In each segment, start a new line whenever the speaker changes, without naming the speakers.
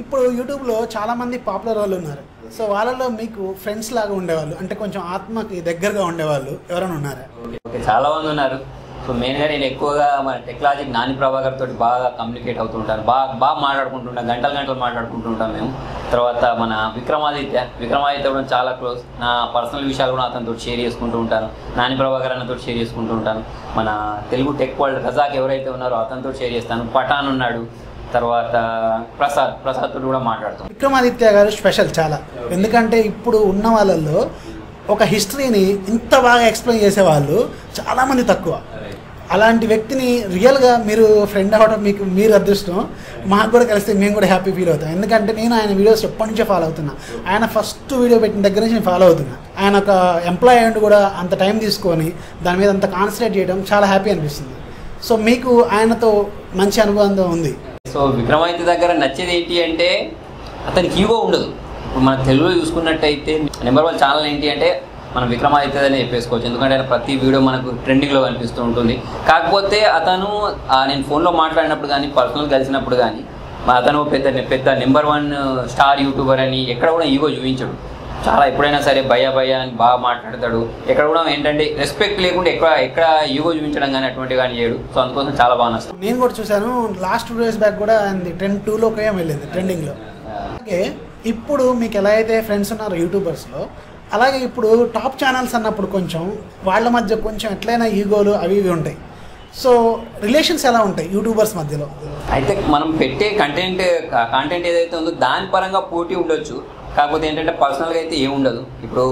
ఇప్పుడు యూట్యూబ్లో చాలామంది పాపులర్ వాళ్ళు ఉన్నారు. సో వాళ్ళలో మీకు ఫ్రెండ్స్ లాగా ఉండేవాళ్ళు, అంటే కొంచెం ఆత్మకి దగ్గరగా ఉండేవాళ్ళు ఎవరైనా ఉన్నారా?
ఓకే, చాలా మంది ఉన్నారు. సో మెయిన్గా నేను ఎక్కువగా మన టెక్నాలజీ నాని ప్రభాకర్ తోటి బాగా కమ్యూనికేట్ అవుతూ ఉంటాను, బాగా మాట్లాడుకుంటుంటాను, గంటలు మాట్లాడుకుంటూ ఉంటాం మేము. తర్వాత మన విక్రమాదిత్య కూడా చాలా క్లోజ్. నా పర్సనల్ విషయాలు కూడా అతనితో షేర్ చేసుకుంటూ ఉంటాను. నాని ప్రభాకర్ అన్నతో షేర్ చేసుకుంటూ ఉంటాను. మన తెలుగు టెక్ వరల్డ్ రజాక్ ఎవరైతే ఉన్నారో అతనితో షేర్ చేస్తాను. పఠాన్ ఉన్నాడు, తర్వాత ప్రసాద్ తోటి కూడా మాట్లాడుతాం.
విక్రమాదిత్య గారు స్పెషల్ చాలా, ఎందుకంటే ఇప్పుడు ఉన్న వాళ్ళల్లో ఒక హిస్టరీని ఇంత బాగా ఎక్స్ప్లెయిన్ చేసేవాళ్ళు చాలామంది తక్కువ. అలాంటి వ్యక్తిని రియల్గా మీరు ఫ్రెండ్ అవ్వడం మీరు అదృష్టం. మాకు కూడా కలిస్తే మేము కూడా హ్యాపీ ఫీల్ అవుతాం. ఎందుకంటే నేను ఆయన వీడియోస్ ఎప్పటి నుంచో ఫాలో అవుతున్నా. ఆయన ఫస్ట్ వీడియో పెట్టిన దగ్గర నుంచి నేను ఫాలో అవుతున్నా. ఆయన ఒక ఎంప్లాయీ అండ్ కూడా అంత టైం తీసుకొని దాని మీద అంత కాన్సన్ట్రేట్ చేయడం చాలా హ్యాపీ అనిపిస్తుంది. సో మీకు ఆయనతో మంచి అనుబంధం ఉంది.
సో విక్రమాదిత్య దగ్గర నచ్చేది ఏంటి అంటే అతనికి ఈగో ఉండదు. ఇప్పుడు మన తెలుగులో చూసుకున్నట్టయితే నెంబర్ 1 ఛానల్ ఏంటి అంటే మనం విక్రమాదిత్యనే చెప్పేసుకోవచ్చు. ఎందుకంటే ఆయన ప్రతి వీడియో మనకు ట్రెండింగ్లో కనిపిస్తూ ఉంటుంది. కాకపోతే అతను నేను ఫోన్లో మాట్లాడినప్పుడు కానీ పర్సనల్ కలిసినప్పుడు కానీ అతను పెద్ద నెంబర్ 1 స్టార్ యూట్యూబర్ అని ఎక్కడ కూడా ఈగో చూపించడు. చాలా ఎప్పుడైనా సరే భయ అని బాగా మాట్లాడతాడు. ఎక్కడ కూడా ఏంటంటే రెస్పెక్ట్ లేకుండా ఎక్కడ ఈగో చూపించడం కానీ అటువంటి కానీ చేయడు. సో అందుకోసం చాలా బాగా నచ్చుతుంది.
నేను కూడా చూశాను, లాస్ట్ 2 days బ్యాక్ కూడా ట్రెండ్ 2లోకి వెళ్ళింది ట్రెండింగ్లో. అలాగే ఇప్పుడు మీకు ఎలా అయితే ఫ్రెండ్స్ ఉన్నారు యూట్యూబర్స్లో, అలాగే ఇప్పుడు టాప్ ఛానల్స్ అన్నప్పుడు కొంచెం వాళ్ళ మధ్య కొంచెం ఎట్లయినా ఈగోలు అవి ఉంటాయి. సో రిలేషన్స్ ఎలా ఉంటాయి యూట్యూబర్స్ మధ్యలో?
అయితే మనం పెట్టే కంటెంట్ ఏదైతే ఉందో దాని పరంగా పోటీ ఉండొచ్చు. కాకపోతే ఏంటంటే పర్సనల్గా అయితే ఏముండదు. ఇప్పుడు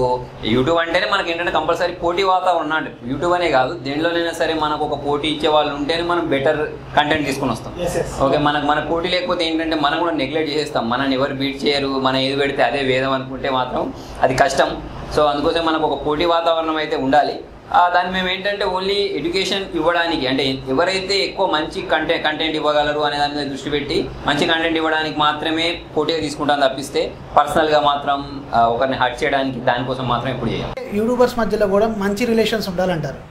యూట్యూబ్ అంటేనే మనకి ఏంటంటే కంపల్సరీ పోటీ వాతావరణం అండి. యూట్యూబ్ అనే కాదు, దేంట్లోనైనా సరే మనకు ఒక పోటీ ఇచ్చే వాళ్ళు ఉంటేనే మనం బెటర్ కంటెంట్ తీసుకుని వస్తాం. ఓకే, మన పోటీ లేకపోతే ఏంటంటే మనం కూడా నెగ్లెక్ట్ చేసేస్తాం. మనని ఎవరు బీట్ చేయరు, మనం ఏది పెడితే అదే వేదం అనుకుంటే మాత్రం అది కష్టం. సో అందుకోసం మనకు ఒక పోటీ వాతావరణం అయితే ఉండాలి. దాన్ని మేము ఏంటంటే ఓన్లీ ఎడ్యుకేషన్ ఇవ్వడానికి, అంటే ఎవరైతే ఎక్కువ మంచి కంటెంట్ ఇవ్వగలరు అనే దాని మీద దృష్టి పెట్టి మంచి కంటెంట్ ఇవ్వడానికి మాత్రమే పోటీగా తీసుకుంటాం తప్పిస్తే పర్సనల్గా మాత్రం ఒకరిని హర్ట్ చేయడానికి దానికోసం మాత్రం ఎప్పుడు చేయాలి.
యూట్యూబర్స్ మధ్యలో కూడా మంచి రిలేషన్స్ ఉండాలంటారు?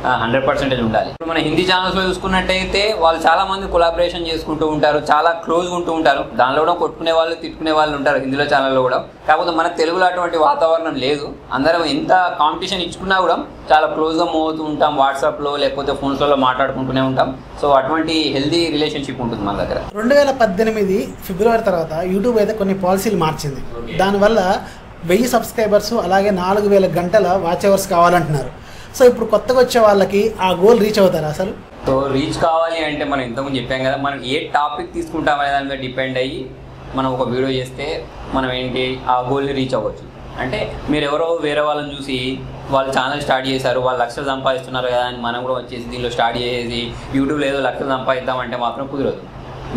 100% ఉండాలి. ఇప్పుడు మన హిందీ ఛానల్స్లో చూసుకున్నట్టయితే వాళ్ళు చాలా మంది కొలాబరేషన్ చేసుకుంటూ ఉంటారు, చాలా క్లోజ్గా ఉంటూ ఉంటారు. దానిలో కూడా కొట్టుకునే వాళ్ళు తిట్టుకునే వాళ్ళు ఉంటారు హిందీలో ఛానల్లో కూడా. కాకపోతే మన తెలుగులో అటువంటి వాతావరణం లేదు. అందరం ఎంత కాంపిటీషన్ ఇచ్చుకున్నా కూడా చాలా క్లోజ్గా మూవ్ అవుతూ ఉంటాం. వాట్సాప్లో లేకపోతే ఫోన్స్లలో మాట్లాడుకుంటూనే ఉంటాం. సో అటువంటి హెల్దీ రిలేషన్షిప్ ఉంటుంది మన దగ్గర.
2018 ఫిబ్రవరి తర్వాత యూట్యూబ్ అయితే కొన్ని పాలసీలు మార్చింది. దానివల్ల 1000 సబ్స్క్రైబర్స్ అలాగే 4000 గంటల వాచ్ అవర్స్ కావాలంటున్నారు. సో ఇప్పుడు కొత్తగా వచ్చే వాళ్ళకి ఆ గోల్ రీచ్ అవుతారా అసలు?
సో రీచ్ కావాలి అంటే మనం ఇంతకుముందు చెప్పాం కదా, మనం ఏ టాపిక్ తీసుకుంటాం అనే దాని మీద డిపెండ్ అయ్యి మనం ఒక వీడియో చేస్తే మనం ఏంటి ఆ గోల్ని రీచ్ అవ్వచ్చు. అంటే మీరు ఎవరో వేరే వాళ్ళని చూసి వాళ్ళు ఛానల్ స్టార్ట్ చేశారు, వాళ్ళు లక్షలు సంపాదిస్తున్నారు కదా అని మనం కూడా వచ్చేసి దీనిలో స్టార్ట్ చేసి యూట్యూబ్లో ఏదో లక్షలు సంపాదిద్దామంటే మాత్రం కుదరదు.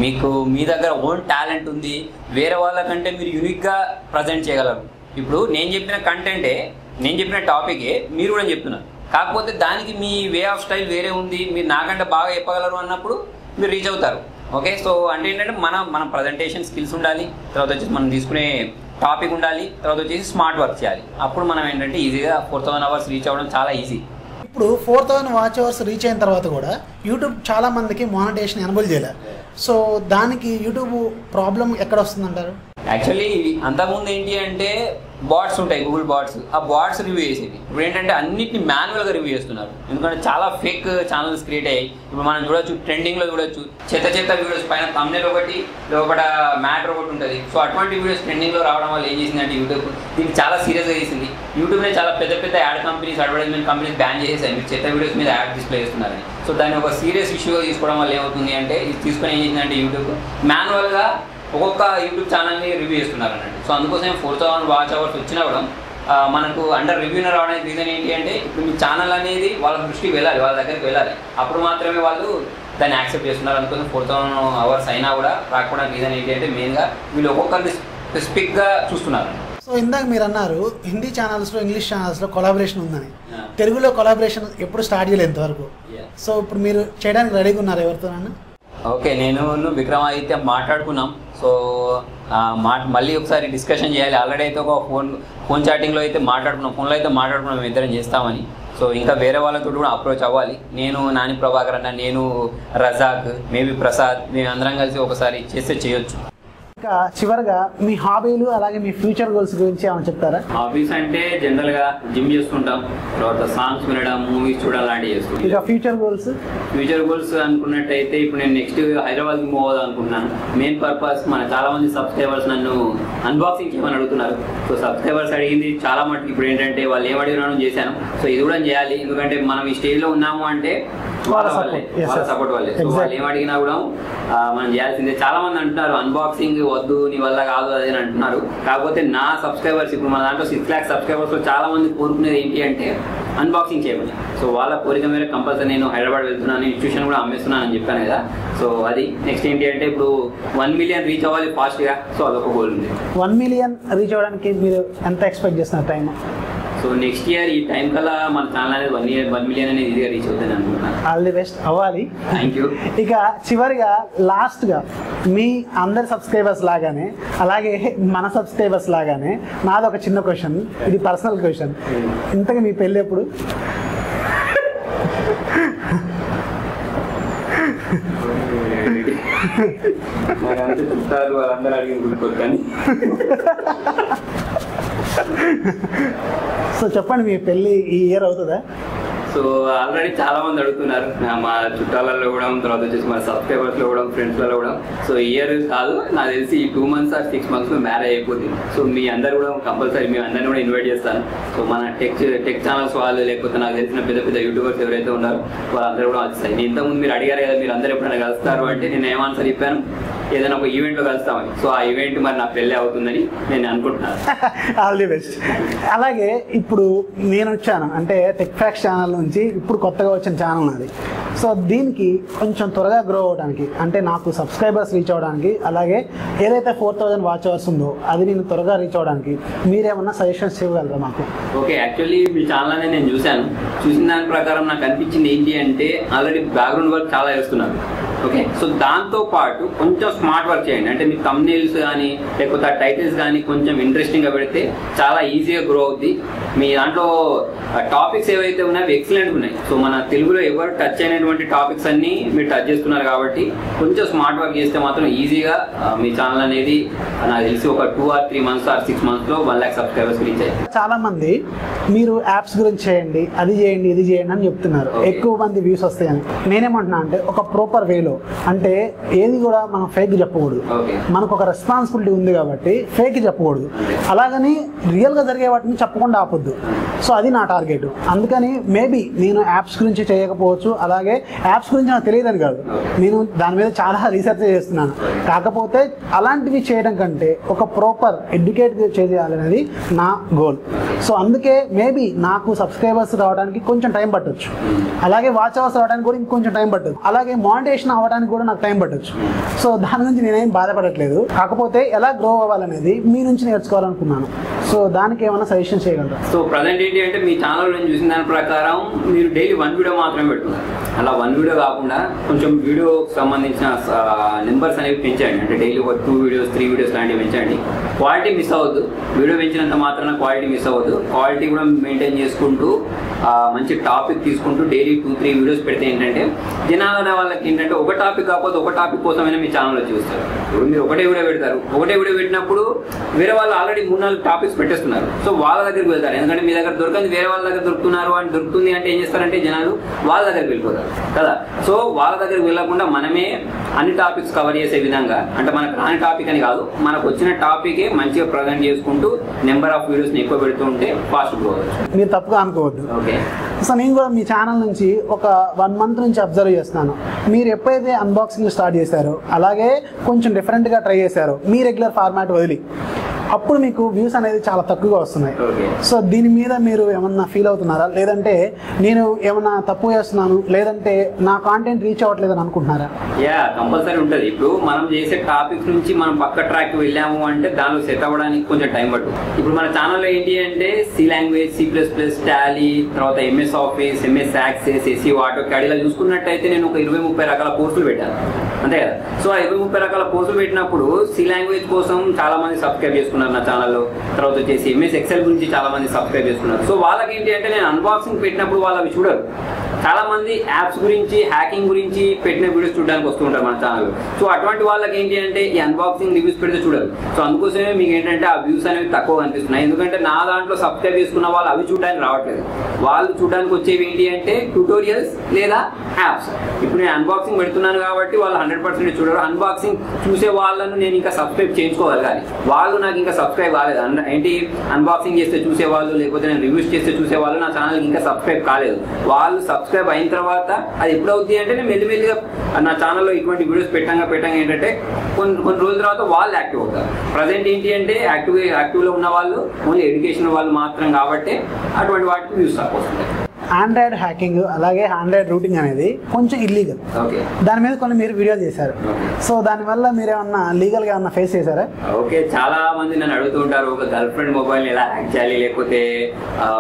మీకు మీ దగ్గర ఓన్ టాలెంట్ ఉంది, వేరే వాళ్ళకంటే మీరు యూనిక్గా ప్రజెంట్ చేయగలరు. ఇప్పుడు నేను చెప్పిన టాపికే మీరు కూడా చెప్తున్నారు, కాకపోతే దానికి మీ వే ఆఫ్ స్టైల్ వేరే ఉంది, మీరు నాకంటే బాగా చెప్పగలరు అన్నప్పుడు మీరు రీచ్ అవుతారు. ఓకే, సో అంటే ఏంటంటే మన ప్రజెంటేషన్ స్కిల్స్ ఉండాలి, తర్వాత వచ్చేసి మనం తీసుకునే టాపిక్ ఉండాలి, తర్వాత వచ్చేసి స్మార్ట్ వర్క్ చేయాలి. అప్పుడు మనం ఏంటంటే ఈజీగా 4000 అవర్స్ రీచ్ అవ్వడం చాలా ఈజీ.
ఇప్పుడు 4000 వాచ్ అవర్స్ రీచ్ అయిన తర్వాత కూడా యూట్యూబ్ చాలా మందికి మానిటైజేషన్ ఎనేబుల్ చేయలేదు. సో దానికి యూట్యూబ్ ప్రాబ్లం ఎక్కడ వస్తుందంటారు?
యాక్చువల్లీ అంతకుముందు ఏంటి అంటే బాట్స్ ఉంటాయి, గూగుల్ బాట్స్. ఆ బాట్స్ రివ్యూ చేసేది. ఇప్పుడు ఏంటంటే అన్నిటిని మాన్యువల్గా రివ్యూ చేస్తున్నారు. ఎందుకంటే చాలా ఫేక్ ఛానల్స్ క్రియేట్ అయ్యాయి. ఇప్పుడు మనం చూడొచ్చు, ట్రెండింగ్లో చూడొచ్చు, చెత్త వీడియోస్ పైన థంబ్నెయిల్ ఒకటి, లోపల మ్యాటర్ ఒకటి ఉంటుంది. సో అటువంటి వీడియోస్ ట్రెండింగ్లో రావడం వల్ల ఏం చేసిందంటే యూట్యూబ్ దీన్ని చాలా సీరియస్గా చేసింది. యూట్యూబ్నే చాలా పెద్ద ad companies, advertisement companies ban చేసేసాయి మీరు చెత్త వీడియోస్ మీద యాడ్ డిస్ప్లే చేస్తున్నారని. సో దాన్ని ఒక సీరియస్ ఇష్యూగా తీసుకోవడం వల్ల ఏమవుతుంది అంటే ఇది తీసుకొని ఏం చేసిందంటే యూట్యూబ్ మాన్యువల్గా ఒక్కొక్క యూట్యూబ్ ఛానల్ని రివ్యూ చేస్తున్నారు అన్నట్టు. సో అందుకోసం 4000 వాచ్ అవర్స్ వచ్చినా కూడా మనకు అండర్ రివ్యూనర్ రావడానికి రీజన్ ఏంటి అంటే ఇప్పుడు మీ ఛానల్ అనేది వాళ్ళ దృష్టికి వెళ్ళాలి, వాళ్ళ దగ్గరికి వెళ్ళాలి. అప్పుడు మాత్రమే వాళ్ళు దాన్ని యాక్సెప్ట్ చేస్తున్నారు. అందుకోసం 4000 అవర్స్ అయినా కూడా రాకపోవడానికి రీజన్ ఏంటి అంటే మెయిన్గా వీళ్ళు ఒక్కొక్కరిని స్పెసిఫిక్గా చూస్తున్నారు.
సో ఇందాక మీరు అన్నారు హిందీ ఛానల్స్లో, ఇంగ్లీష్ ఛానల్స్లో కొలాబరేషన్ ఉందని. తెలుగులో కొలాబరేషన్ ఎప్పుడు స్టార్ట్ చేయలేదు ఇంతవరకు. సో ఇప్పుడు మీరు చేయడానికి రెడీగా ఉన్నారు ఎవరితోనన్నా?
ఓకే, నేను విక్రమాదిత్య మాట్లాడుకున్నాం. సో మళ్ళీ ఒకసారి డిస్కషన్ చేయాలి. ఆల్రెడీ అయితే ఒక ఫోన్ చాటింగ్లో అయితే మాట్లాడుకున్నాం, ఫోన్లో అయితే మాట్లాడుకున్నాం మేము ఇద్దరం చేస్తామని. సో ఇంకా వేరే వాళ్ళతో కూడా అప్రోచ్ అవ్వాలి. నేను నాని ప్రభాకర్ అన్న, నేను రజాక్, మేబీ ప్రసాద్, మేము అందరం కలిసి ఒకసారి చేస్తే చేయొచ్చు.
ఇంకా చివరిగా మీ హాబీలు అలాగే మీ ఫ్యూచర్ గోల్స్ గురించి ఏమైనా చెప్తారా?
హాబీస్ అంటే జనరల్ గా జిమ్ చేస్తుంటాం, తర్వాత సాంగ్స్ వినడం, మూవీస్ చూడడం లాంటివి చేస్తుంటాం.
ఇక ఫ్యూచర్ గోల్స్
అనుకున్నట్టయితే ఇప్పుడు నేను నెక్స్ట్ హైదరాబాద్ కి మూవ్ అవుదాం అనుకుంటున్నాను. మెయిన్ పర్పస్ మన చాలా మంది సబ్స్క్రైబర్స్ నన్ను అన్బాక్సింగ్ చేయమని అడుగుతున్నారు. సో సబ్స్క్రైబర్స్ అడిగింది చాలా మటుకు ఇప్పుడు ఏంటంటే వాళ్ళు ఏం అడిగినాను చేశాను. సో ఇది కూడా చేయాలి, ఎందుకంటే మనం ఈ స్టేజ్ లో ఉన్నాము అంటే వాళ్ళ సపోర్ట్ వాళ్ళే. సో వాళ్ళు ఏం అడిగినా కూడా మనం చేయాల్సిందే. చాలా మంది అంటున్నారు అన్బాక్సింగ్ వద్దు, నీ వల్ల కాదు అది అని అంటున్నారు. కాకపోతే నా సబ్స్క్రైబర్స్ ఇప్పుడు మన దాంట్లో 6 lakhs సబ్స్క్రైబర్స్ లో చాలా మంది కోరుకునేది ఏంటి అంటే అన్బాక్సింగ్ చేయమని. సో వాళ్ళ కోరిక మీద కంపల్సరీ నేను హైదరాబాద్ వెళ్తున్నాను, ఇన్స్టిట్యూషన్ కూడా అమ్మేస్తున్నాను అని చెప్పాను కదా. సో అది నెక్స్ట్ ఏంటి అంటే ఇప్పుడు 1 million రీచ్ అవ్వాలి ఫాస్ట్ గా. సో అదొక గోల్ ఉంది.
1 million రీచ్ అవ్వడానికి మీరు ఎంత ఎక్స్పెక్ట్ చేస్తున్నారు టైం?
సో నెక్స్ట్ ఇయర్ ఈ టైం కల్లా మన ఛానల్ అనేది 1 million అనేది ఈజీగా రీచ్ అవుతుంది అనుకుంటున్నాను.
ఆల్ ది బెస్ట్, అవ్వాలి.
Thank you.
ఇక చివరిగా లాస్ట్గా మీ అందరి సబ్స్క్రైబర్స్ లాగానే అలాగే మన సబ్స్క్రైబర్స్ లాగానే నాది ఒక చిన్న క్వశ్చన్, ఇది పర్సనల్ క్వశ్చన్. ఇంతగా మీ పెళ్ళి ఎప్పుడు?
చుట్టాలు వాళ్ళందరూ అడిగి గుర్తుకొచ్చాను.
సో చెప్పండి, మీ పెళ్ళి ఈ ఇయర్ అవుతుందా?
సో ఆల్రెడీ చాలా మంది అడుగుతున్నారు, మా చుట్టాలలో కూడా, తర్వాత వచ్చేసి మన సబ్స్క్రైబర్స్ లో కూడా, ఫ్రెండ్స్ లో కూడా. సో ఇయర్ కాదు, నాకు తెలిసి ఈ 2 months or 6 months లో మ్యారేజ్ అయిపోతుంది. సో మీ అందరు కూడా కంపల్సరీ మీ అందరినీ కూడా ఇన్వైట్ చేస్తాను. సో మన టెక్ ఛానల్స్ వాళ్ళు, లేకపోతే నాకు తెలిసిన పెద్ద పెద్ద యూట్యూబర్స్ ఎవరైతే ఉన్నారో వాళ్ళందరూ కూడా వస్తాయి. నేను ఇంతకుముందు మీరు అడిగారు కదా, మీరు అందరూ ఎప్పుడైనా కలుస్తారు అంటే నేను ఏమాన్సర్ చెప్పాను, ఏదైనా ఒక ఈవెంట్ లో కలుస్తామని. సో ఆ ఈవెంట్ మరి నా పెళ్ళి అవుతుందని నేను అనుకుంటున్నాను.
All the best. అలాగే ఇప్పుడు నేను వచ్చాను అంటే టెక్ ఫ్యాక్స్ ఛానల్ నుంచి ఇప్పుడు కొత్తగా వచ్చిన ఛానల్ నాది. సో దీనికి కొంచెం త్వరగా గ్రో అవడానికి, అంటే నాకు సబ్స్క్రైబర్స్ రీచ్ అవ్వడానికి, అలాగే ఏదైతే 4000 వాచ్ అవర్స్ ఉందో అది నేను త్వరగా రీచ్ అవ్వడానికి మీరేమన్నా సజెషన్స్ ఇవ్వగలరా మాకు?
ఓకే, యాక్చువల్లీ మీ ఛానల్ అనేది నేను చూసిన దాని ప్రకారం నాకు అనిపించింది ఏంటి అంటే ఆల్రెడీ బ్యాక్గ్రౌండ్ వర్క్ చాలా చేస్తున్నారు. ఓకే, సో దాంతో పాటు కొంచెం స్మార్ట్ వర్క్ చేయండి. అంటే మీ థంబ్నెయిల్స్ కానీ లేకపోతే ఆ టైటిల్స్ కానీ కొంచెం ఇంట్రెస్టింగ్గా పెడితే చాలా ఈజీగా గ్రో అవుద్ది. మీ దాంట్లో టాపిక్స్ ఏవైతే ఉన్నాయో అవి ఎక్సలెంట్గా ఉన్నాయి. సో మన తెలుగులో ఎవరు టచ్ అయినటువంటి టాపిక్స్ అన్ని మీరు టచ్ చేస్తున్నారు కాబట్టి కొంచెం స్మార్ట్ వర్క్ చేస్తే మాత్రం ఈజీగా మీ ఛానల్ అనేది నాకు తెలిసి ఒక 2 or 3 months or 6 months లో 1 lakh సబ్స్క్రైబర్స్ రీచ్ అయ్యాయి.
చాలా మంది మీరు యాప్స్ గురించి చేయండి, అది చేయండి, ఇది చేయండి అని చెప్తున్నారు. ఎక్కువ మంది వ్యూస్ వస్తాయని. నేనేమంటున్నా అంటే ఒక ప్రాపర్ వేలో, అంటే ఏది కూడా మనం ఫేక్ చెప్పకూడదు. మనకు ఒక రెస్పాన్సిబిలిటీ ఉంది కాబట్టి ఫేక్ చెప్పకూడదు. అలాగని రియల్గా జరిగే వాటిని చెప్పకుండా ఆపొద్దు. సో అది నా టార్గెట్. అందుకని మేబీ నేను యాప్స్ గురించి చేయకపోవచ్చు, అలాగే యాప్స్ గురించి నాకు తెలియదని కాదు, నేను దాని మీద చాలా రీసెర్చ్ చేస్తున్నాను. కాకపోతే అలాంటివి చేయడం కంటే ఒక ప్రాపర్ ఎడ్యుకేట్ చేయాలనేది నా గోల్. సో అందుకే మేబీ నాకు సబ్స్క్రైబర్స్ రావడానికి కొంచెం టైం పట్టొచ్చు, అలాగే వాచ్ అవర్స్ రావడానికి కూడా ఇంకొంచెం టైం పట్టొచ్చు, అలాగే మానిటైజేషన్ అవ్వడానికి కూడా నాకు టైం పట్టొచ్చు. సో దాని నుంచి నేనేం బాధపడట్లేదు. కాకపోతే ఎలా గ్రో అవ్వాలనేది మీ నుంచి నేర్చుకోవాలనుకున్నాను. సో దానికి ఏమైనా సజెషన్ చేయగలరా?
సో ప్రజెంట్ ఏంటి అంటే మీ ఛానల్ నేను చూసిన దాని ప్రకారం మీరు డైలీ 1 వీడియో మాత్రమే పెడుతున్నారు. అలా 1 వీడియో కాకుండా కొంచెం వీడియోకి సంబంధించిన నెంబర్స్ అనేవి పెంచండి. అంటే డైలీ ఒక 2 videos 3 videos లాంటివి పెంచండి. క్వాలిటీ మిస్ అవ్వద్దు. వీడియో పెంచినంత మాత్రాన క్వాలిటీ మిస్ అవ్వద్దు. క్వాలిటీ కూడా మెయింటైన్ చేసుకుంటూ మంచి టాపిక్ తీసుకుంటూ డైలీ 2-3 videos పెడితే ఏంటంటే జనాల వాళ్ళకి ఏంటంటే ఒక టాపిక్ కాకపోతే ఒక టాపిక్ కోసమైనా మీ ఛానల్లో చూస్తారు. ఇప్పుడు మీరు ఒకటే వీడియో పెడతారు, ఒకటే వీడియో పెట్టినప్పుడు వేరే వాళ్ళు ఆల్రెడీ 3-4 టాపిక్స్ పెట్టేస్తున్నారు. సో వాళ్ళ దగ్గరికి వెళ్తారు. ఎందుకంటే మీ దగ్గర దొరకదు, వేరే వాళ్ళ దగ్గర దొరుకుతున్నారు అని దొరుకుతుంది అంటే ఏం చేస్తారంటే జనాలు వాళ్ళ దగ్గరికి వెళ్ళిపోతారు కదా. సో వాళ్ళ దగ్గరికి వెళ్ళకుండా మనమే అన్ని టాపిక్స్ కవర్ చేసే విధంగా, అంటే మనకు రాని టాపిక్ అని కాదు, మనకు వచ్చిన టాపికే మంచిగా ప్రజెంట్ చేసుకుంటూ నెంబర్ ఆఫ్ వీడియోస్ని ఎక్కువ పెడుతూ ఉంటే ఫాస్ట్ గ్రో అవ్వచ్చు.
మీరు తప్పుగా అనుకోవద్దు.
ఓకే,
సో నేను కూడా మీ ఛానల్ నుంచి ఒక 1 month నుంచి అబ్జర్వ్ చేస్తున్నాను. మీరు ఎప్పుడైతే అన్బాక్సింగ్ స్టార్ట్ చేశారో, అలాగే కొంచెం డిఫరెంట్గా ట్రై చేశారో మీ రెగ్యులర్ ఫార్మాట్ వదిలి, అప్పుడు మీకు వ్యూస్ అనేది చాలా తక్కువగా వస్తున్నాయి. సో దీని మీద మీరు ఏమన్నా ఫీల్ అవుతున్నారా, లేదంటే నేను ఏమన్నా తప్పు చేస్తున్నాను, లేదంటే నా కాంటెంట్ రీచ్ అవ్వట్లేదు అని అనుకుంటున్నారా?
కంపల్సరీ ఉంటుంది. ఇప్పుడు మనం చేసే టాపిక్స్ నుంచి మనం పక్క ట్రాక్ వెళ్ళాము అంటే దానిలో సెట్ అవ్వడానికి కొంచెం టైం పడుతుంది. ఇప్పుడు మన ఛానల్లో ఏంటి అంటే సి లాంగ్వేజ్, C++, టాలీ, తర్వాత MS office, MS access, SEO, AutoCAD ఇలా చూసుకున్నట్టయితే నేను ఒక 20-30 రకాల కోర్సులు పెట్టాను, అంతే కదా. సో ఆ 20-30 రకాల కోర్సులు పెట్టినప్పుడు సి లాంగ్వేజ్ కోసం చాలా మంది సబ్స్క్రైబ్ చేసుకున్నారు నా ఛానల్లో. తర్వాత వచ్చేసి MS Excel గురించి చాలా మంది సబ్స్క్రైబ్ చేసుకున్నారు. సో వాళ్ళకి ఏంటి అంటే నేను అన్బాక్సింగ్ పెట్టినప్పుడు వాళ్ళు అవి చూడరు చాలా మంది యాప్స్ గురించి హ్యాకింగ్ గురించి పెట్టిన వీడియోస్ చూడడానికి వస్తూ ఉంటారు మన ఛానల్. సో అటువంటి వాళ్ళకి ఏంటి అంటే ఈ అన్బాక్సింగ్ రివ్యూస్ పెడితే చూడరు. సో అందుకోసమే మీకు ఏంటంటే ఆ వ్యూస్ అనేవి తక్కువ కనిపిస్తున్నాయి. ఎందుకంటే నా దాంట్లో సబ్స్క్రైబ్ చేసుకున్న వాళ్ళు అవి చూడడానికి రావట్లేదు. వాళ్ళు చూడడానికి వచ్చేవి ఏంటి అంటే ట్యూటోరియల్స్ లేదా యాప్స్. ఇప్పుడు నేను అన్బాక్సింగ్ పెడుతున్నాను కాబట్టి వాళ్ళు 100% చూడరు. అన్బాక్సింగ్ చూసే వాళ్ళను నేను ఇంకా సబ్స్క్రైబ్ చేయించుకోగలగాలి. వాళ్ళు నాకు ఇంకా సబ్స్క్రైబ్ కాలేదు. ఏంటి అన్బాక్సింగ్ చేస్తే చూసేవాళ్ళు లేకపోతే నేను రివ్యూస్ చేస్తే చూసేవాళ్ళు నా ఛానల్కి ఇంకా సబ్స్క్రైబ్ కాలేదు. వాళ్ళు సబ్స్క్రైబ్ అయిన తర్వాత అది ఎప్పుడు అవుతుంది అంటే నేను మెల్లిమెల్లిగా నా ఛానల్లో ఇటువంటి వీడియోస్ పెట్టంగా ఏంటంటే కొన్ని రోజుల తర్వాత వాళ్ళు యాక్టివ్ అవుతారు. ప్రజెంట్ ఏంటి అంటే యాక్టివ్లో ఉన్న వాళ్ళు ఓన్లీ ఎడ్యుకేషన్ వాళ్ళు మాత్రం కాబట్టి అటువంటి వాటికి వ్యూస్ తక్కువ వస్తుంది.
ఆండ్రాయిడ్ హ్యాకింగ్ అలాగే ఆండ్రాయిడ్ రూటింగ్ అనేది కొంచెం ఇల్లీగల్. దాని మీద కొన్ని మీరు వీడియోలు చేశారు. సో దానివల్ల మీరు ఏమన్నా లీగల్గా ఏమన్నా ఫేస్ చేశారా?
ఓకే, చాలా మంది నన్ను అడుగుతుంటారు ఒక గర్ల్ ఫ్రెండ్ మొబైల్ ఎలా హ్యాక్ చేయాలి, లేకపోతే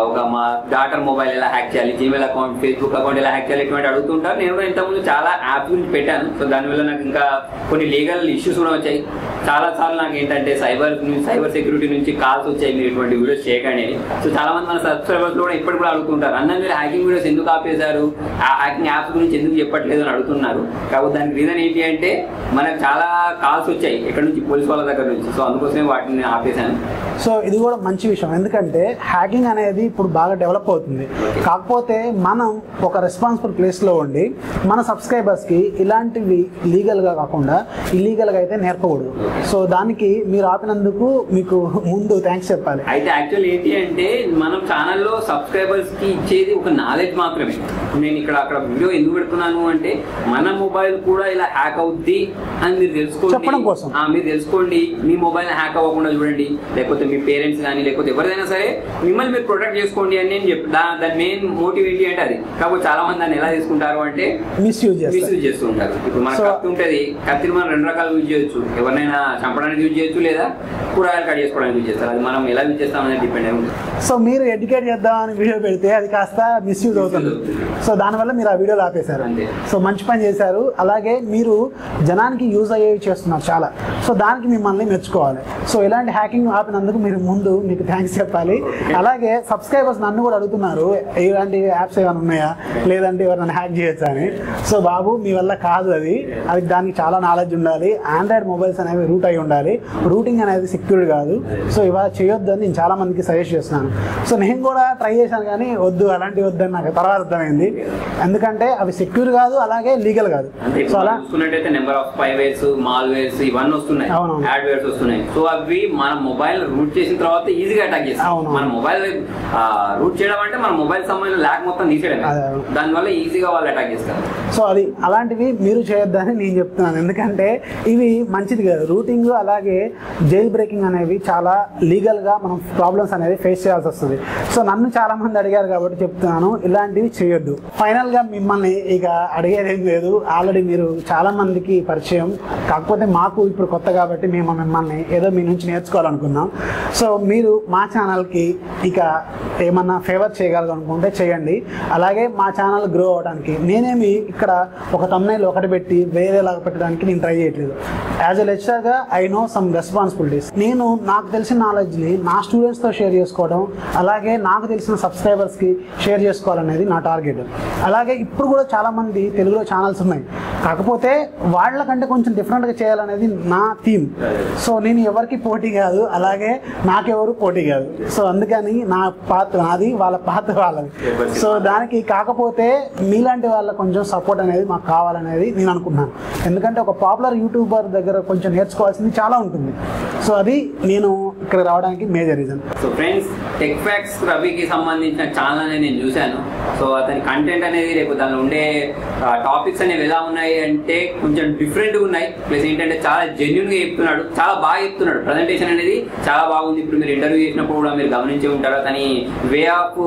ఒక మా డాటర్ మొబైల్ ఎలా హ్యాక్ చేయాలి, జీమెయిల్ అకౌంట్ ఫేస్బుక్ అకౌంట్ ఎలా హ్యాక్ చేయాలి, ఇటువంటి అడుగుతుంటారు. నేను కూడా ఇంతకుముందు చాలా యాప్ గురించి పెట్టాను. సో దానివల్ల నాకు ఇంకా కొన్ని లీగల్ ఇష్యూస్ కూడా వచ్చాయి. చాలా సార్లు నాకు ఏంటంటే సైబర్ సెక్యూరిటీ నుంచి కాల్స్ వచ్చాయి, మీరు ఇటువంటి వీడియోస్ చేయకండి. సో చాలా మంది మన సబ్స్క్రైబర్స్ కూడా ఇప్పటికి కూడా అడుగుతుంటారు, అన్న మీరు హ్యాకింగ్ వీడియోస్ ఎందుకు ఆపేశారు, హ్యాకింగ్ యాప్స్ గురించి ఎందుకు చెప్పట్లేదు అని అడుగుతున్నారు. కాబట్టి దానికి రీజన్ ఏంటి అంటే మనకు చాలా కాల్స్ వచ్చాయి ఇక్కడ నుంచి పోలీస్ వాళ్ళ దగ్గర నుంచి. సో అందుకోసమే వాటిని నేను ఆపేశాను.
సో ఇది కూడా మంచి విషయం, ఎందుకంటే హ్యాకింగ్ అనేది ఇప్పుడు బాగా డెవలప్ అవుతుంది. కాకపోతే మనం ఒక రెస్పాన్సిబుల్ ప్లేస్లో ఉండి మన సబ్స్క్రైబర్స్కి ఇలాంటివి లీగల్గా కాకుండా ఇల్లీగల్గా అయితే నేర్పకూడదు. సో దానికి మీరు ఆపినందుకు మీకు ముందు థ్యాంక్స్ చెప్పాలి.
అయితే యాక్చువల్ ఏంటి అంటే మనం ఛానల్లో సబ్స్క్రైబర్స్కి ఇచ్చేది ఒక నాలెడ్జ్ మాత్రమే. నేను అక్కడ వీడియో ఎందుకు పెడుతున్నాను అంటే మన మొబైల్ కూడా ఇలా హ్యాక్ అవుద్ది అని మీరు తెలుసుకోండి,
చెప్పడం కోసం.
మీరు తెలుసుకోండి, మీ మొబైల్ హ్యాక్ అవ్వకుండా చూడండి, లేకపోతే మీ పేరెంట్స్ కానీ లేకపోతే ఎవరిదైనా సరే మిమ్మల్ని మీరు ప్రొటెక్ట్ చేసుకోండి అని నేను దాని మెయిన్ మోటివ్ ఏంటి అంటే అది. కాబట్టి చాలా మంది దాన్ని ఎలా తీసుకుంటారు అంటే మిస్యూజ్ చేస్తూ ఉంటారు. ఇప్పుడు మనకు కత్తి ఉంటుంది, కత్తిని మనం 2 రకాలు యూజ్ చేయొచ్చు. ఎవరినైనా చంపడానికి యూజ్ చేయొచ్చు లేదా కూరగాయలు కట్ చేసుకోవడానికి యూజ్ చేస్తారు. అది మనం ఎలా యూజ్ చేస్తామనేది డిపెండ్ అయి ఉంటుంది.
సో మీరు ఎడ్యుకేట్ చేద్దామని వీడియో పెడితే అది కాస్త మిస్యూజ్ అవుతుంది. సో దానివల్ల మీరు ఆ వీడియోలు ఆపేశారు. సో మంచి పని చేశారు. అలాగే మీరు జనానికి యూజ్ అయ్యేవి చేస్తున్నారు చాలా. సో దానికి మిమ్మల్ని మెచ్చుకోవాలి. సో ఇలాంటి హ్యాకింగ్ ఆపినందుకు మీకు థ్యాంక్స్ చెప్పాలి. అలాగే సబ్స్క్రైబర్స్ నన్ను కూడా అడుగుతున్నారు ఇలాంటి యాప్స్ ఏమైనా ఉన్నాయా, లేదంటే ఎవరైనా హ్యాక్ చేయొచ్చా అని. సో బాబు మీ వల్ల కాదు, అది దానికి చాలా నాలెడ్జ్ ఉండాలి. ఆండ్రాయిడ్ మొబైల్స్ అనేవి రూట్ అయి ఉండాలి. రూటింగ్ అనేది సెక్యూర్ కాదు. సో ఇవాళ చేయొద్దు అని నేను చాలా మందికి సజెస్ట్ చేస్తున్నాను. సో నేను కూడా ట్రై చేశాను కానీ వద్దు, అలాంటివి వద్దని నాకు తర్వాత అర్థమైంది. ఎందుకంటే అవి సెక్యూర్ కాదు, అలాగే లీగల్ కాదు. సో అలా
చూసుకున్నట్టయితే నెంబర్ ఆఫ్ స్పైవేర్స్, మాల్వేర్స్ ఇవన్నీ వస్తున్నాయి, యాడ్వేర్స్ వస్తున్నాయి. సో అవి మన మొబైల్ రూట్ చేసిన తర్వాత ఈజీగా అటాక్ చేస్తాం. మన మొబైల్ రూట్ చేయడం అంటే మన మొబైల్ సంబంధించిన ల్యాక్ మొత్తం తీసేయడం, దానివల్ల ఈజీగా వాళ్ళు అటాక్ చేస్తారు.
సో అది అలాంటివి మీరు చేయొద్దని నేను చెప్తున్నాను. ఎందుకంటే ఇవి మంచిది కాదు. రూటింగ్ అలాగే జైల్ బ్రేకింగ్ అనేవి చాలా లీగల్గా మనం ప్రాబ్లమ్స్ అనేవి ఫేస్ చేయాల్సి వస్తుంది. సో నన్ను చాలా మంది అడిగారు కాబట్టి చెప్తున్నాను, ఇలాంటివి చేయొద్దు. ఫైనల్గా మిమ్మల్ని ఇక అడిగేది ఏం లేదు. ఆల్రెడీ మీరు చాలా మందికి పరిచయం, కాకపోతే మాకు ఇప్పుడు కొత్త కాబట్టి మేము మిమ్మల్ని ఏదో మీ నుంచి నేర్చుకోవాలనుకున్నాం. సో మీరు మా ఛానల్కి ఇక ఏమన్నా ఫేవర్ చేయగలనుకుంటే చేయండి. అలాగే మా ఛానల్ గ్రో అవడానికి నేనేమి ఇక్కడ ఒక thumbnail ఒకటి పెట్టి వేరేలాగా పెట్టడానికి నేను ట్రై చేయట్లేదు. యాజ్ ఎ లెక్చరర్గా ఐ నో సమ్ రెస్పాన్సిబిలిటీస్. నేను నాకు తెలిసిన నాలెడ్జ్ని నా స్టూడెంట్స్తో షేర్ చేసుకోవడం, అలాగే నాకు తెలిసిన సబ్స్క్రైబర్స్కి షేర్ చేసుకోవాలనేది నా టార్గెట్. అలాగే ఇప్పుడు కూడా చాలామంది తెలుగులో ఛానల్స్ ఉన్నాయి, కాకపోతే వాళ్ళకంటే కొంచెం డిఫరెంట్గా చేయాలనేది నా థీమ్. సో నేను ఎవరికి పోటీ కాదు, అలాగే నాకెవరు పోటీ కాదు. సో అందుకని నా పాత్ర నాది, వాళ్ళ పాత్ర వాళ్ళది. సో దానికి కాకపోతే మీలాంటి వాళ్ళ కొంచెం సపోర్ట్ అనేది మాకు కావాలనేది నేను అనుకున్నాను. ఎందుకంటే ఒక పాపులర్ యూట్యూబర్ దగ్గర కొంచెం నేర్చుకోవాల్సింది చాలా ఉంటుంది. సో అది నేను ఇక్కడ రావడానికి major reason.
So friends, tech facts రవికి సంబంధించిన ఛానల్ అనేది నేను చూశాను. సో అతని కంటెంట్ అనేది రేపు దానిలో ఉండే టాపిక్స్ అనేవి ఎలా ఉన్నాయి అంటే కొంచెం డిఫరెంట్గా ఉన్నాయి. ప్లస్ ఏంటంటే చాలా జెన్యున్గా చెప్తున్నాడు, చాలా బాగా చెప్తున్నాడు. ప్రజెంటేషన్ అనేది చాలా బాగుంది. ఇప్పుడు మీరు ఇంటర్వ్యూ చేసినప్పుడు కూడా మీరు గమనించే ఉంటారు, అతని వే ఆఫ్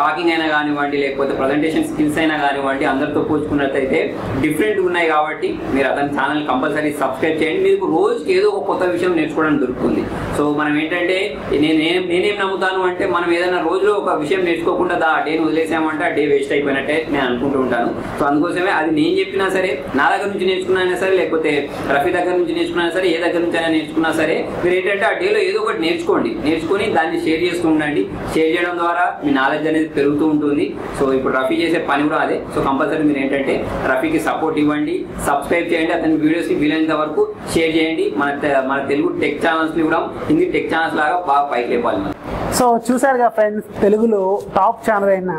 టాకింగ్ అయినా కానివ్వండి, లేకపోతే ప్రజెంటేషన్ స్కిల్స్ అయినా కానివ్వండి, అందరితో పోల్చుకున్నట్లయితే డిఫరెంట్గా ఉన్నాయి. కాబట్టి మీరు అతని ఛానల్ కంపల్సరీ సబ్స్క్రైబ్ చేయండి. మీకు రోజుకి ఏదో ఒక కొత్త విషయం నేర్చుకోవడానికి దొరుకుతుంది. సో మనం ఏంటంటే నేనేం నమ్ముతాను అంటే మనం ఏదైనా రోజులో ఒక విషయం నేర్చుకోకుండా డే వదిలేసి చేసామంటే ఆ డే వేస్ట్ అయిపోయినట్టే నేను అనుకుంటూ ఉంటాను. సో అందుకోసమే అది నేను చెప్పినా సరే, నా దగ్గర నుంచి నేర్చుకున్నా సరే, లేకపోతే రఫీ దగ్గర నుంచి నేర్చుకున్నా సరే, ఏ దగ్గర నుంచి అయినా నేర్చుకున్నా సరే, మీరు ఏంటంటే ఆ డేలో ఏదో ఒకటి నేర్చుకొని దాన్ని షేర్ చేస్తూ ఉండండి. షేర్ చేయడం ద్వారా మీ నాలెడ్జ్ అనేది పెరుగుతూ ఉంటుంది. సో ఇప్పుడు రఫీ చేసే పని కూడా అదే. సో కంపల్సరీ మీరు ఏంటంటే రఫీకి సపోర్ట్ ఇవ్వండి, సబ్స్క్రైబ్ చేయండి, అతని వీడియోస్ని వీలైనంత వరకు షేర్ చేయండి. మన తెలుగు టెక్ ఛానల్స్ని కూడా హిందీ టెక్ ఛానల్స్ లాగా బాగా పైకి లేపాలి మనం.
సో చూసారుగా ఫ్రెండ్స్, తెలుగులో టాప్ ఛానల్ అయిన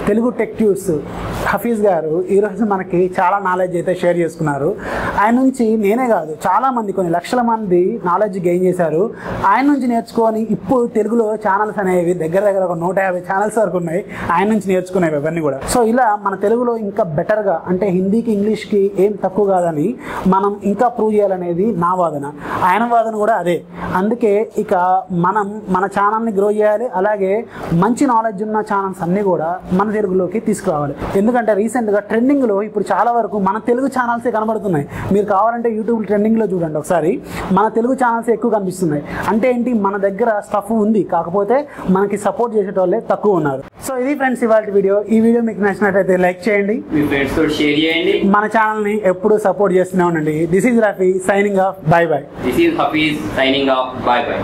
తెలుగు టెక్ న్యూస్ హఫీజ్ గారు ఈరోజు మనకి చాలా నాలెడ్జ్ అయితే షేర్ చేసుకున్నారు. ఆయన నుంచి నేనే కాదు, చాలామంది కొన్ని లక్షల మంది నాలెడ్జ్ గెయిన్ చేశారు. ఆయన నుంచి నేర్చుకొని ఇప్పుడు తెలుగులో ఛానల్స్ అనేవి దగ్గర ఒక 150 ఛానల్స్ వరకు ఉన్నాయి ఆయన నుంచి నేర్చుకునేవి అవన్నీ కూడా. సో ఇలా మన తెలుగులో ఇంకా బెటర్గా, అంటే హిందీకి ఇంగ్లీష్కి ఏం తక్కువ కాదని మనం ఇంకా ప్రూవ్ చేయాలనేది నా వాదన. ఆయన వాదన కూడా అదే. అందుకే ఇక మనం మన ఛానల్ని గ్రో చేయాలి, అలాగే మంచి నాలెడ్జ్ ఉన్న ఛానల్స్ అన్నీ కూడా మన తెలుగులోకి తీసుకురావాలి. ఎందుకంటే రీసెంట్గా ట్రెండింగ్లో ఇప్పుడు చాలా వరకు మన తెలుగు ఛానల్సే కనబడుతున్నాయి. మీరు కావాలంటే యూట్యూబ్ ట్రెండింగ్లో చూడండి ఒకసారి, మన తెలుగు ఛానల్స్ ఎక్కువ కనిపిస్తున్నాయి. అంటే ఏంటి, మన దగ్గర స్టఫ్ ఉంది, కాకపోతే మనకి సపోర్ట్ చేసేటోళ్ళే తక్కువ ఉన్నారు. సో ఇది ఫ్రెండ్స్ ఇవాళ వీడియో. ఈ వీడియో మీకు నచ్చినట్లయితే లైక్ చేయండి,
మీ ఫ్రెండ్స్ తో షేర్ చేయండి,
మన ఛానల్ని ఎప్పుడూ సపోర్ట్ చేస్తూనే ఉండండి. This is Rafi signing off. Bye bye.
This is Hafeez signing off. Bye by.